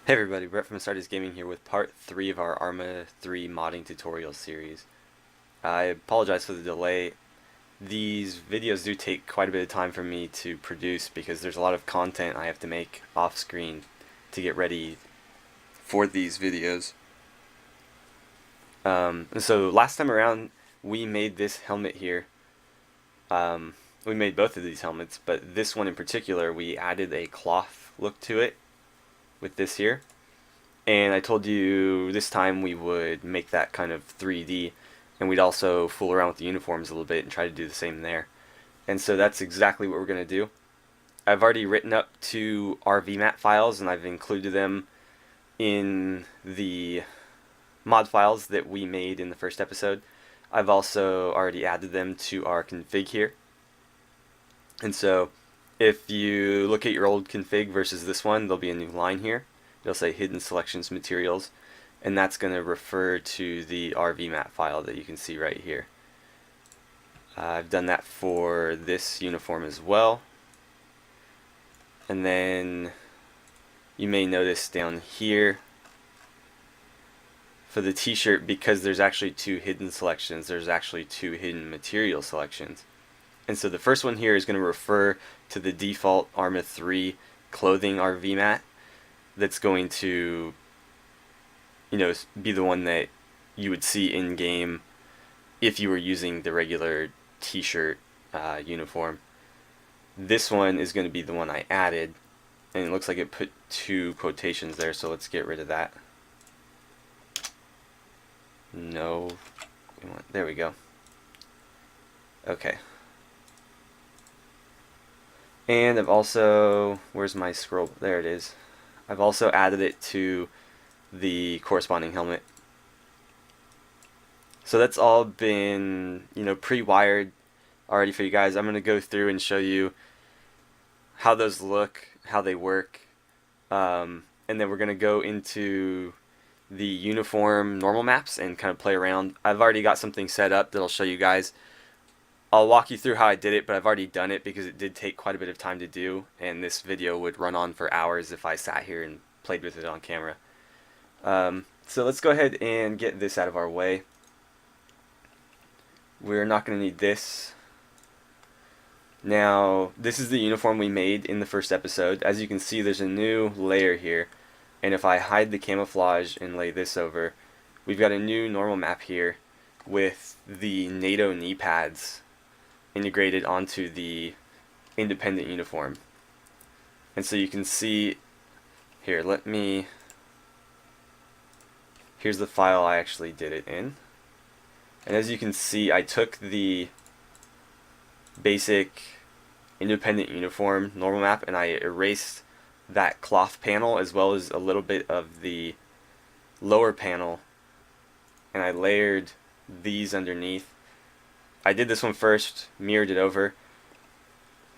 Hey everybody, Brett from Stardust Gaming here with part 3 of our Arma 3 modding tutorial series. I apologize for the delay. These videos do take quite a bit of time for me to produce because there's a lot of content I have to make off screen to get ready for these videos. So last time around we made this helmet here. We made both of these helmets, but this one in particular we added a cloth look to it with this here. And I told you this time we would make that kind of 3D, and we'd also fool around with the uniforms a little bit and try to do the same there. And so that's exactly what we're going to do. I've already written up 2 RVMAT files, and I've included them in the mod files that we made in the first episode. I've also already added them to our config here. And so if you look at your old config versus this one, there'll be a new line here. It'll say hidden selections materials, and that's going to refer to the RVMAT file that you can see right here. I've done that for this uniform as well. And then you may notice down here for the t-shirt, because there's actually 2 hidden selections, there's actually 2 hidden material selections. And so the first one here is going to refer to the default Arma 3 clothing RVMAT that's going to, be the one that you would see in game if you were using the regular t-shirt uniform. This one is going to be the one I added, and it looks like it put 2 quotations there, so let's get rid of that. No, there we go. Okay. And I've also, where's my scroll? There it is. I've also added it to the corresponding helmet. So that's all been, pre-wired already for you guys. I'm going to go through and show you how those look, how they work, and then we're going to go into the uniform normal maps and kind of play around. I've already got something set up that I'll show you guys. I'll walk you through how I did it, but I've already done it because it did take quite a bit of time to do, and this video would run on for hours if I sat here and played with it on camera. So let's go ahead and get this out of our way. We're not going to need this. Now, this is the uniform we made in the first episode. As you can see, there's a new layer here, and if I hide the camouflage and lay this over, we've got a new normal map here with the NATO knee pads integrated onto the independent uniform. And so you can see here, here's the file I actually did it in. And as you can see, I took the basic independent uniform normal map and I erased that cloth panel as well as a little bit of the lower panel, and I layered these underneath. I did this one first, mirrored it over,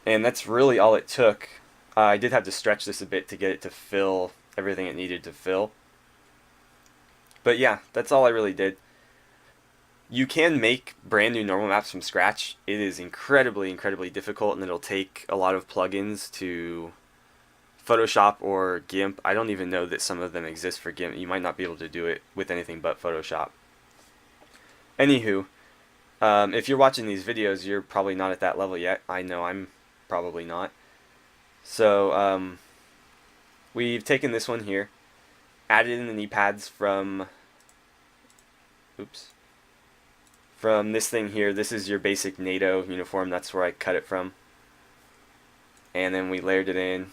and that's really all it took. I did have to stretch this a bit to get it to fill everything it needed to fill. But yeah, that's all I really did. You can make brand new normal maps from scratch. It is incredibly difficult, and it'll take a lot of plugins to Photoshop or GIMP. I don't even know that some of them exist for GIMP. You might not be able to do it with anything but Photoshop. Anywho, if you're watching these videos, you're probably not at that level yet. I know I'm probably not. So we've taken this one here, added in the knee pads from this thing here. This is your basic NATO uniform. That's where I cut it from. And then we layered it in,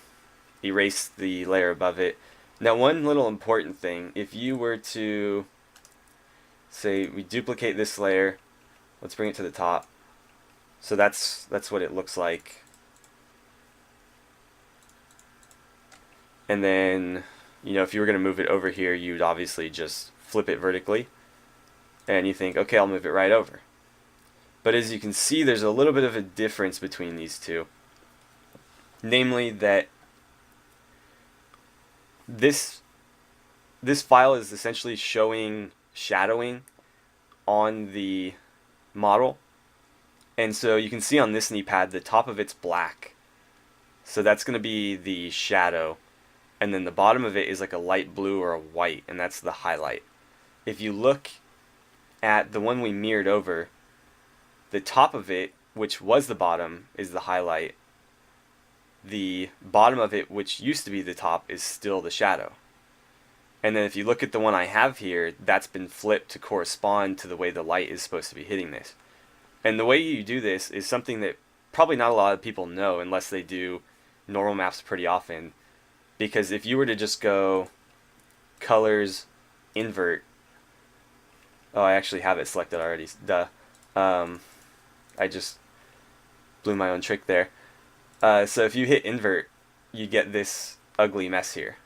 erased the layer above it. Now, one little important thing, if you were to say we duplicate this layer, let's bring it to the top. So that's what it looks like. And then, if you were going to move it over here, you'd obviously just flip it vertically. And you think, okay, I'll move it right over. But as you can see, there's a little bit of a difference between these two. Namely that this file is essentially showing shadowing on the model. And so you can see on this knee pad, the top of it's black. So that's going to be the shadow. and then the bottom of it is like a light blue or a white, and that's the highlight. If you look at the one we mirrored over, the top of it, which was the bottom, is the highlight. The bottom of it, which used to be the top, is still the shadow. And then if you look at the one I have here, that's been flipped to correspond to the way the light is supposed to be hitting this. And the way you do this is something that probably not a lot of people know unless they do normal maps pretty often. Because if you were to just go colors, invert, oh, I actually have it selected already, duh. I just blew my own trick there. So if you hit invert, you get this ugly mess here.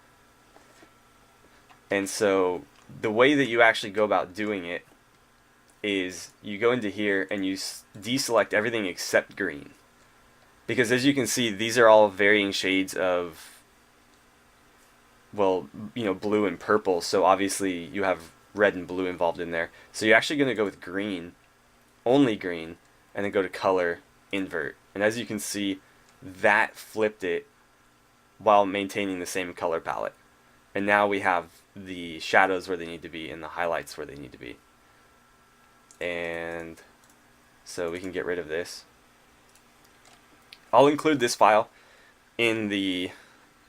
And so the way that you actually go about doing it is you go into here and you deselect everything except green. Because as you can see, these are all varying shades of, well, you know, blue and purple. So obviously you have red and blue involved in there. So you're actually going to go with green, only green, and then go to color, invert. And as you can see, that flipped it while maintaining the same color palette. And now we have the shadows where they need to be and the highlights where they need to be. And so we can get rid of this. I'll include this file in the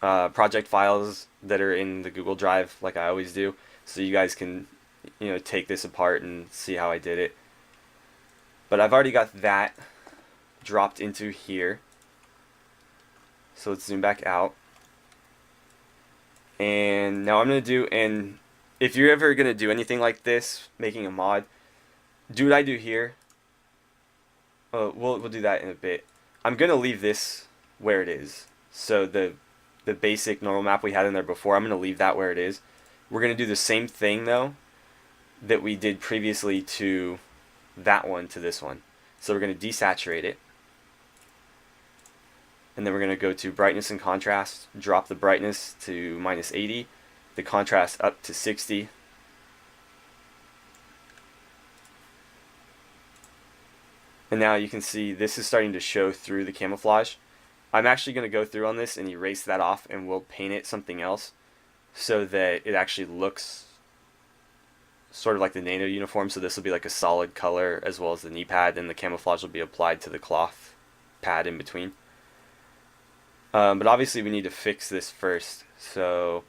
project files that are in the Google Drive, like I always do, so you guys can, you know, take this apart and see how I did it. But I've already got that dropped into here. So let's zoom back out. And now I'm going to do, and if you're ever going to do anything like this, making a mod, do what I do here. We'll do that in a bit. I'm going to leave this where it is. So the basic normal map we had in there before, I'm going to leave that where it is. We're going to do the same thing, though, that we did previously to that one to this one. So we're going to desaturate it. And then we're going to go to brightness and contrast, drop the brightness to -80, the contrast up to 60. And now you can see this is starting to show through the camouflage. I'm actually going to go through on this and erase that off, and we'll paint it something else so that it actually looks sort of like the NATO uniform. So this will be like a solid color as well as the knee pad, and the camouflage will be applied to the cloth pad in between. But obviously we need to fix this first. So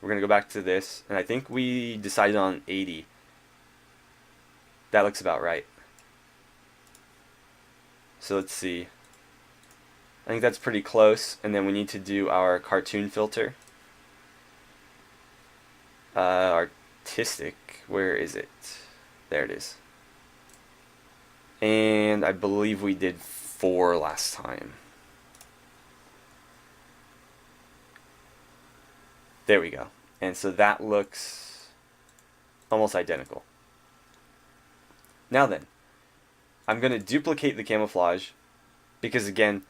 we're going to go back to this, and I think we decided on 80. That looks about right. So let's see. I think that's pretty close, and then we need to do our cartoon filter. Artistic, where is it? There it is. And I believe we did 4 last time. There we go. And so that looks almost identical. Now then, I'm going to duplicate the camouflage because, again,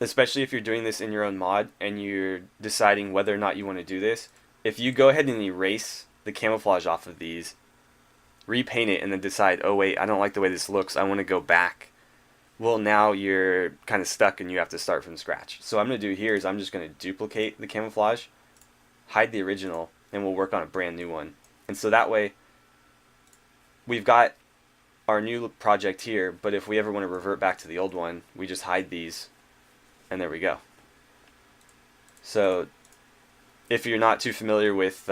especially if you're doing this in your own mod and you're deciding whether or not you want to do this, if you go ahead and erase the camouflage off of these, repaint it, and then decide, oh wait, I don't like the way this looks, I want to go back, well, now you're kind of stuck and you have to start from scratch. So what I'm going to do here is I'm just going to duplicate the camouflage, hide the original, and we'll work on a brand new one. And so that way we've got our new project here, but if we ever want to revert back to the old one, we just hide these, and there we go. So if you're not too familiar with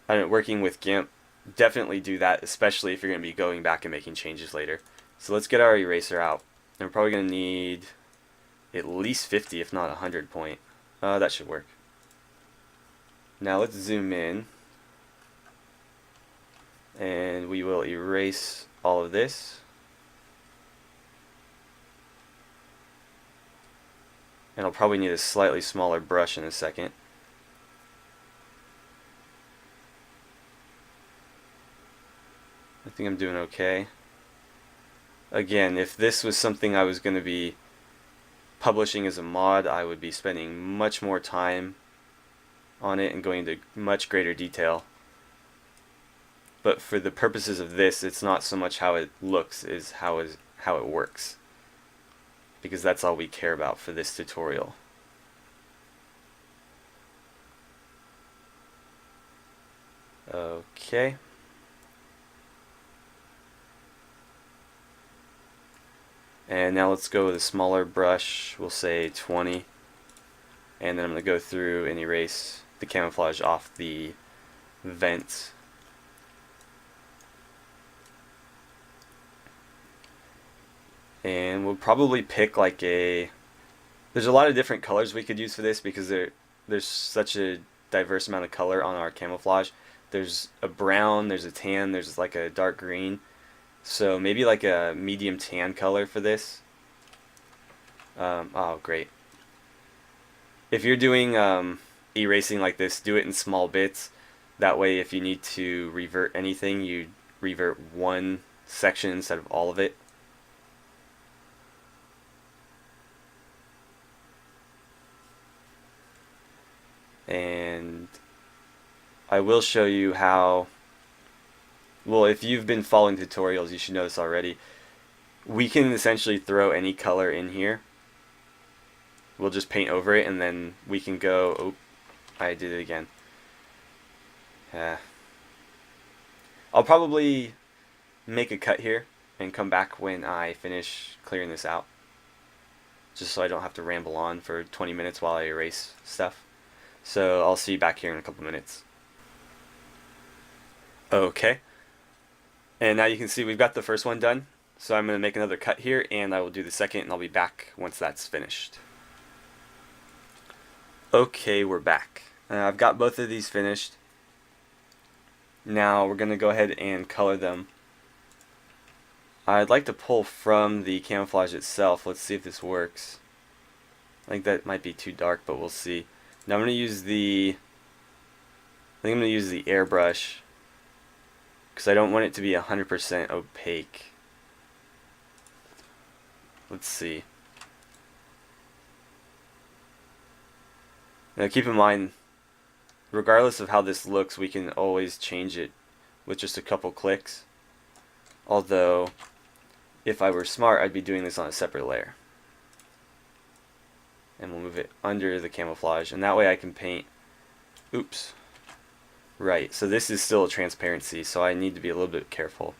working with GIMP, definitely do that, especially if you're going to be going back and making changes later. So let's get our eraser out. And we're probably going to need at least 50, if not 100 point. That should work. Now let's zoom in, and we will erase all of this. And I'll probably need a slightly smaller brush in a second. I think I'm doing okay. Again, if this was something I was going to be publishing as a mod, I would be spending much more time on it and going into much greater detail. But for the purposes of this, it's not so much how it looks, is how it works. Because that's all we care about for this tutorial. Okay. And now let's go with a smaller brush, we'll say 20. And then I'm going to go through and erase the camouflage off the vent. And we'll probably pick like there's a lot of different colors we could use for this because there's such a diverse amount of color on our camouflage. There's a brown, there's a tan, there's like a dark green. So maybe like a medium tan color for this. Oh, great. If you're doing erasing like this, do it in small bits. That way if you need to revert anything, you revert one section instead of all of it. And I will show you how, well, if you've been following tutorials, you should know this already. We can essentially throw any color in here. We'll just paint over it and then we can go, oh, I did it again. I'll probably make a cut here and come back when I finish clearing this out, just so I don't have to ramble on for 20 minutes while I erase stuff. So I'll see you back here in a couple minutes. Okay, and now you can see we've got the first one done. So I'm going to make another cut here and I will do the second and I'll be back once that's finished. Okay, we're back. I've got both of these finished. Now we're going to go ahead and color them. I'd like to pull from the camouflage itself. Let's see if this works. I think that might be too dark, but we'll see. Now I'm going to use the airbrush because I don't want it to be 100% opaque. Let's see. Now keep in mind, regardless of how this looks, we can always change it with just a couple clicks. Although, if I were smart, I'd be doing this on a separate layer. And we'll move it under the camouflage, and that way I can paint. Oops. Right, so this is still a transparency, so I need to be a little bit careful.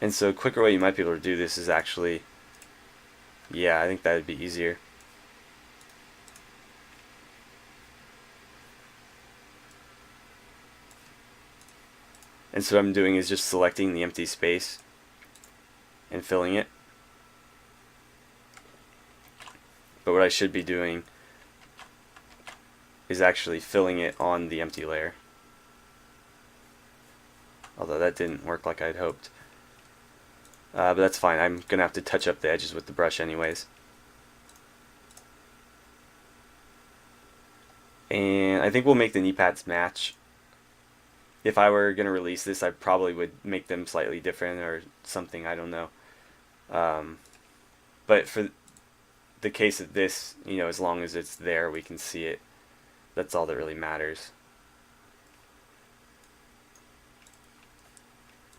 And so a quicker way you might be able to do this is actually, yeah, I think that would be easier. And so what I'm doing is just selecting the empty space and filling it. But what I should be doing is actually filling it on the empty layer. Although that didn't work like I'd hoped. But that's fine. I'm going to have to touch up the edges with the brush anyways. And I think we'll make the knee pads match. If I were going to release this, I probably would make them slightly different or something, I don't know. But for the case of this, you know, as long as it's there, we can see it. That's all that really matters.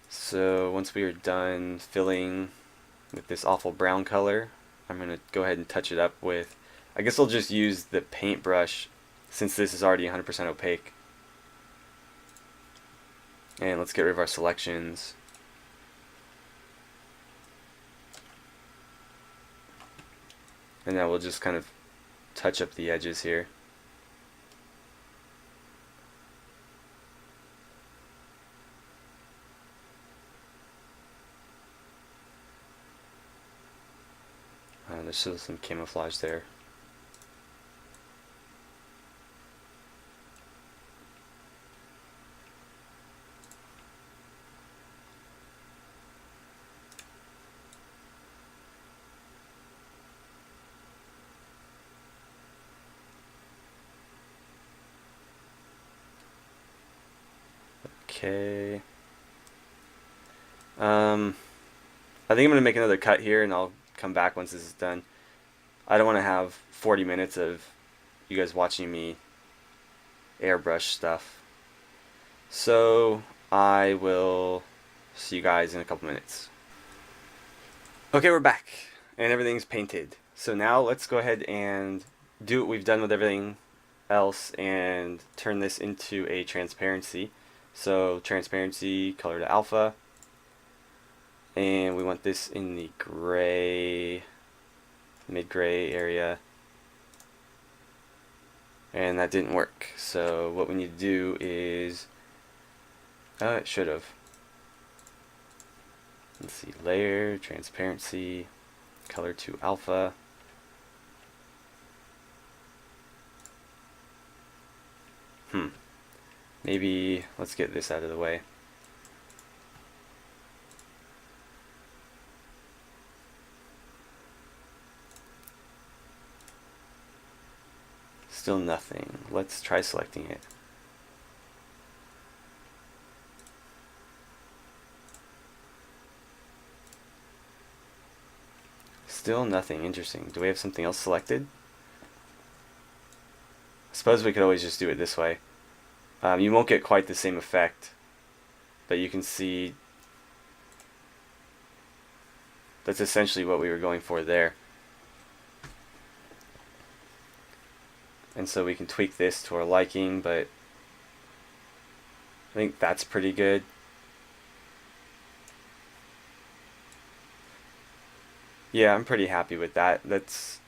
So once we are done filling with this awful brown color, I'm going to go ahead and touch it up with, I guess I'll just use the paintbrush since this is already 100% opaque. And let's get rid of our selections. And now we'll just kind of touch up the edges here. There's still some camouflage there. Okay. I think I'm going to make another cut here and I'll come back once this is done. I don't want to have 40 minutes of you guys watching me airbrush stuff. So I will See you guys in a couple minutes. Okay, we're back, and everything's painted. So now let's go ahead and do what we've done with everything else and turn this into a transparency. So transparency, color to alpha, and we want this in the gray, mid-gray area, and that didn't work. So what we need to do is, it should have. Let's see, layer, transparency, color to alpha. Maybe let's get this out of the way. Still nothing. Let's try selecting it. Still nothing. Interesting. Do we have something else selected? I suppose we could always just do it this way. You won't get quite the same effect, but you can see that's essentially what we were going for there. And so we can tweak this to our liking, but I think that's pretty good. Yeah, I'm pretty happy with that. That's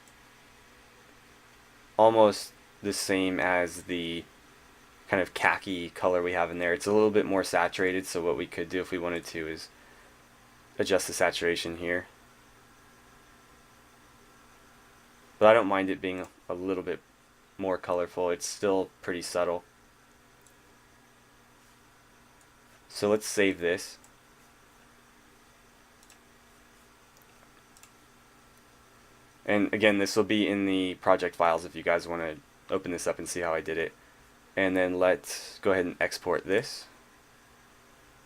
almost the same as the kind of khaki color we have in there. It's a little bit more saturated, so what we could do if we wanted to is adjust the saturation here. But I don't mind it being a little bit more colorful. It's still pretty subtle. So let's save this. And again, this will be in the project files if you guys want to open this up and see how I did it. And then let's go ahead and export this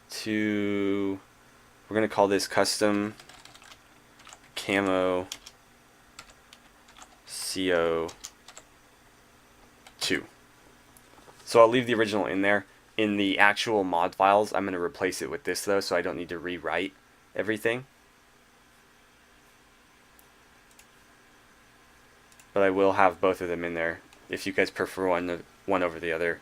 to, we're going to call this custom camo CO2. So I'll leave the original in there. In the actual mod files, I'm going to replace it with this though, so I don't need to rewrite everything. But I will have both of them in there if you guys prefer one over the other.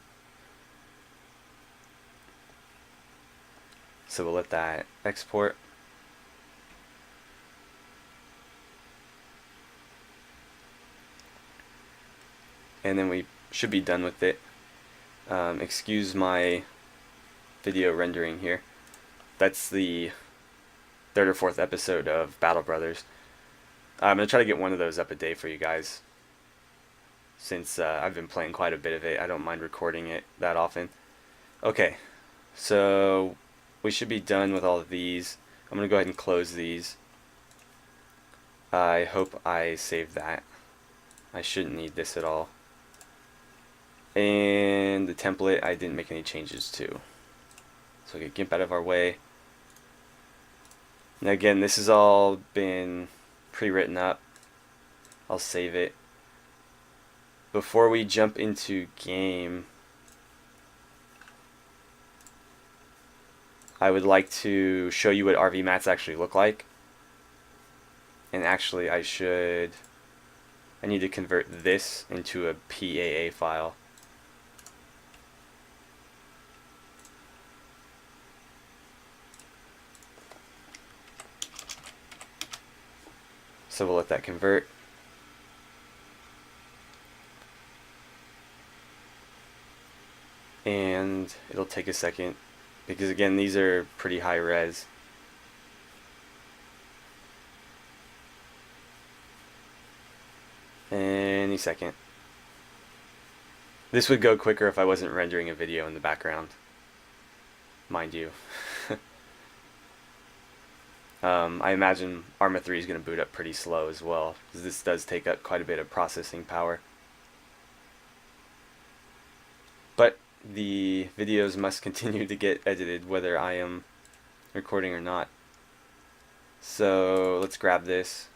So we'll let that export. And then we should be done with it. Excuse my video rendering here. That's the third or fourth episode of Battle Brothers. I'm going to try to get one of those up a day for you guys. Since I've been playing quite a bit of it, I don't mind recording it that often. Okay, so we should be done with all of these. I'm going to go ahead and close these. I hope I saved that. I shouldn't need this at all. And the template I didn't make any changes to. So get GIMP out of our way. Now again, this has all been pre-written up. I'll save it. Before we jump into game, I would like to show you what RVMATs actually look like. And actually I need to convert this into a PAA file. So we'll let that convert. And it'll take a second because again these are pretty high res. Any second. This would go quicker if I wasn't rendering a video in the background, mind you. I imagine Arma 3 is going to boot up pretty slow as well, because this does take up quite a bit of processing power. But the videos must continue to get edited whether I am recording or not. So let's grab this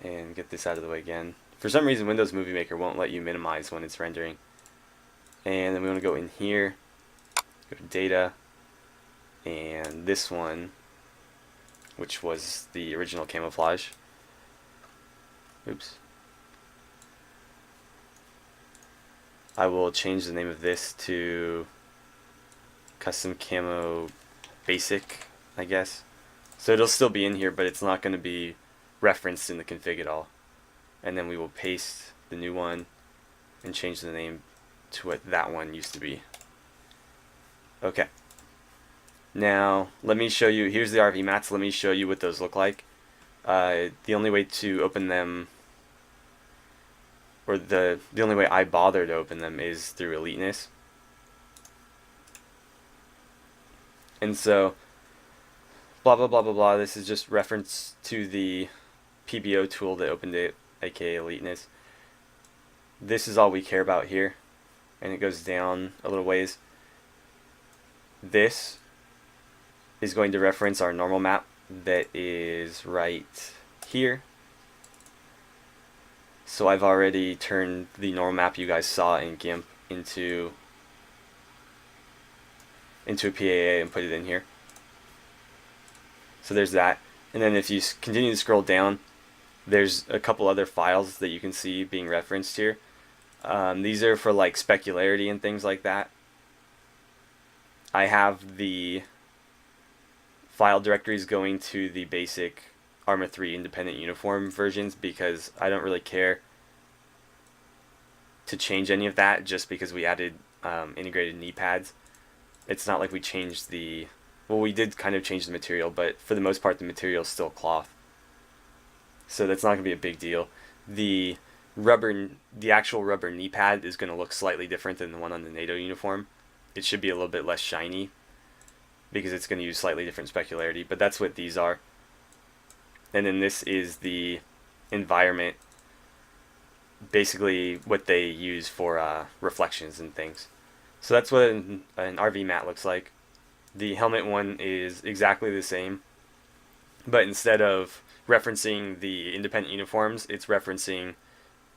and get this out of the way again. For some reason Windows Movie Maker won't let you minimize when it's rendering. And then we want to go in here, go to data, and this one, which was the original camouflage. Oops. I will change the name of this to custom camo basic, I guess. So it'll still be in here, but it's not going to be referenced in the config at all. And then we will paste the new one and change the name to what that one used to be. Okay. Now, let me show you, here's the RVMATs, let me show you what those look like. The only way to open them, or the only way I bother to open them is through Eliteness. And so, blah blah blah blah blah, this is just reference to the PBO tool that opened it, aka Eliteness. This is all we care about here, and it goes down a little ways. This is going to reference our normal map that is right here. So I've already turned the normal map you guys saw in GIMP into a PAA and put it in here. So there's that. And then if you continue to scroll down, there's a couple other files that you can see being referenced here. These are for like specularity and things like that. I have the file directories going to the basic Arma 3 independent uniform versions because I don't really care to change any of that just because we added integrated knee pads. It's not like we changed the, well, we did kind of change the material, but for the most part the material is still cloth, so that's not going to be a big deal. The actual rubber knee pad is going to look slightly different than the one on the NATO uniform. It should be a little bit less shiny because it's going to use slightly different specularity, but that's what these are. And then this is the environment, basically what they use for reflections and things. So that's what an RV mat looks like. The helmet one is exactly the same, but instead of referencing the independent uniforms, it's referencing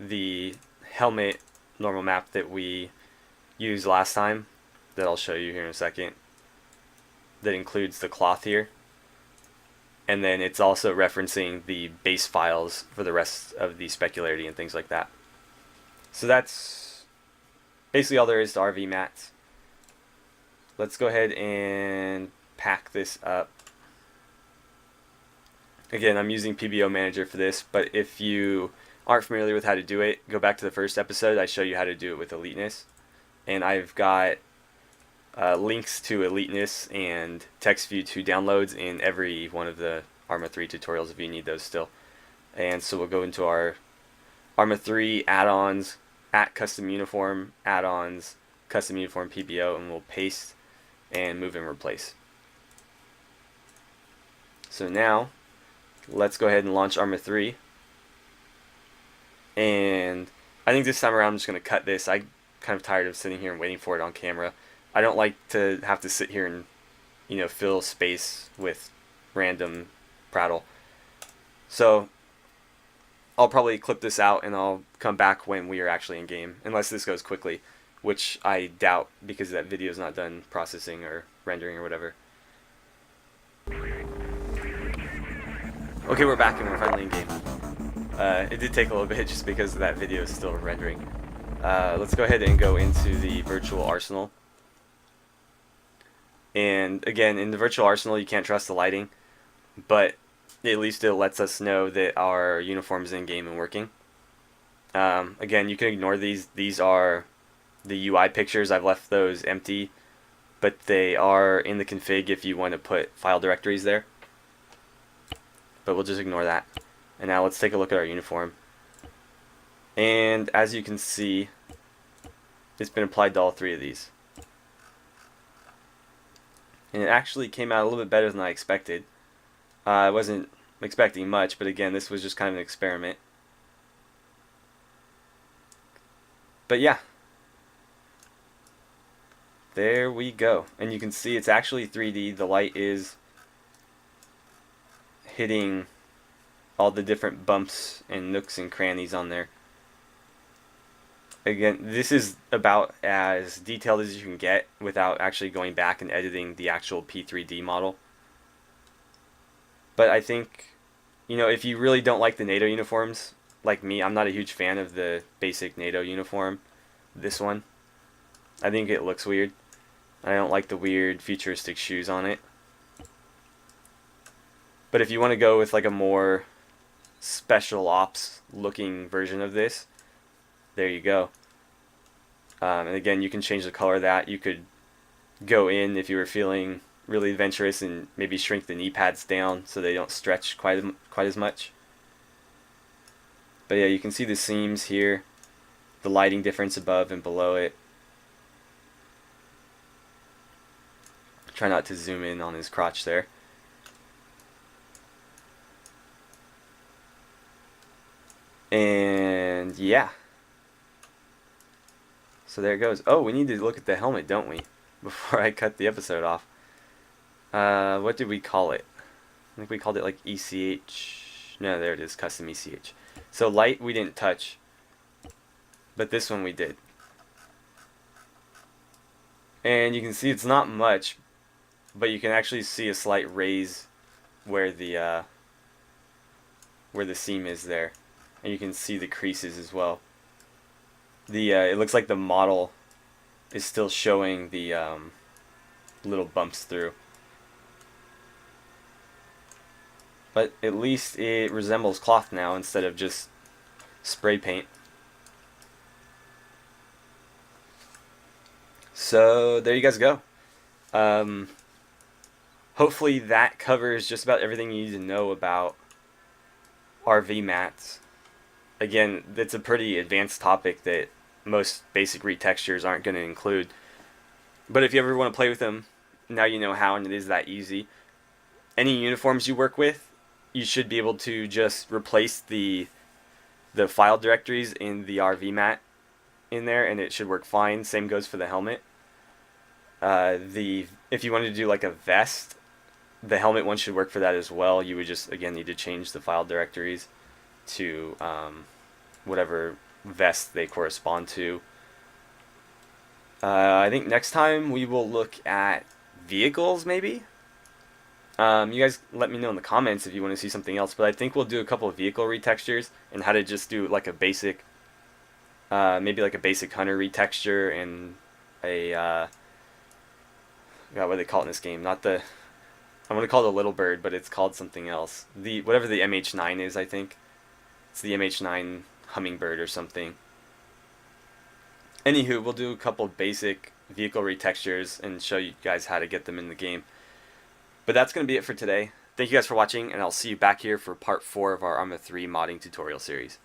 the helmet normal map that we used last time, that I'll show you here in a second, that includes the cloth here. And then it's also referencing the base files for the rest of the specularity and things like that. So that's basically all there is to RVMATs. Let's go ahead and pack this up. Again, I'm using PBO Manager for this, but if you aren't familiar with how to do it, go back to the first episode. I show you how to do it with Eliteness. And I've got links to Eliteness and TextView 2 downloads in every one of the Arma 3 tutorials if you need those still. And so we'll go into our Arma 3 add-ons, at custom uniform, add-ons, custom uniform PBO, and we'll paste and move and replace. So now, let's go ahead and launch Arma 3. And I think this time around I'm just going to cut this. I'm kind of tired of sitting here and waiting for it on camera. I don't like to have to sit here and, you know, fill space with random prattle. So I'll probably clip this out and I'll come back when we are actually in game, unless this goes quickly, which I doubt because that video is not done processing or rendering or whatever. Okay, we're back and we're finally in game. It did take a little bit just because that video is still rendering. Let's go ahead and go into the virtual arsenal. And again, in the virtual arsenal you can't trust the lighting, but at least it lets us know that our uniform is in game and working. Again, you can ignore these. These are the UI pictures. I've left those empty, but they are in the config if you want to put file directories there. But we'll just ignore that. And now let's take a look at our uniform. And as you can see, it's been applied to all three of these. And it actually came out a little bit better than I expected. I wasn't expecting much, but again, this was just kind of an experiment. But yeah, there we go. And you can see it's actually 3D. The light is hitting all the different bumps and nooks and crannies on there. Again, this is about as detailed as you can get without actually going back and editing the actual P3D model. But I think, if you really don't like the NATO uniforms, like me, I'm not a huge fan of the basic NATO uniform. This one, I think it looks weird. I don't like the weird futuristic shoes on it. But if you want to go with like a more special ops looking version of this, there you go. And again, you can change the color of that. You could go in if you were feeling really adventurous and maybe shrink the knee pads down so they don't stretch quite as much. But yeah, you can see the seams here, the lighting difference above and below it. Try not to zoom in on his crotch there. And yeah. So there it goes. Oh, we need to look at the helmet, don't we? Before I cut the episode off. What did we call it? I think we called it like ECH. No, there it is, custom ECH. So light we didn't touch, but this one we did. And you can see it's not much, but you can actually see a slight raise where the seam is there, and you can see the creases as well. It looks like the model is still showing the little bumps through. But at least it resembles cloth now instead of just spray paint. So there you guys go. Hopefully that covers just about everything you need to know about RVMATs. Again, it's a pretty advanced topic that most basic retextures aren't going to include. But if you ever want to play with them, now you know how, and it is that easy. Any uniforms you work with, you should be able to just replace the file directories in the RVMAT in there, and it should work fine. Same goes for the helmet. If you wanted to do like a vest, the helmet one should work for that as well. You would just, again, need to change the file directories to whatever vest they correspond to. I think next time we will look at vehicles, maybe. You guys let me know in the comments if you want to see something else, but I think we'll do a couple of vehicle retextures and how to just do like a basic, maybe like a basic hunter retexture and a, God, what do they call it in this game? I'm going to call it a little bird, but it's called something else. Whatever the MH9 is, I think. It's the MH9 hummingbird or something. Anywho, we'll do a couple of basic vehicle retextures and show you guys how to get them in the game. But that's going to be it for today. Thank you guys for watching, and I'll see you back here for part 4 of our Arma 3 modding tutorial series.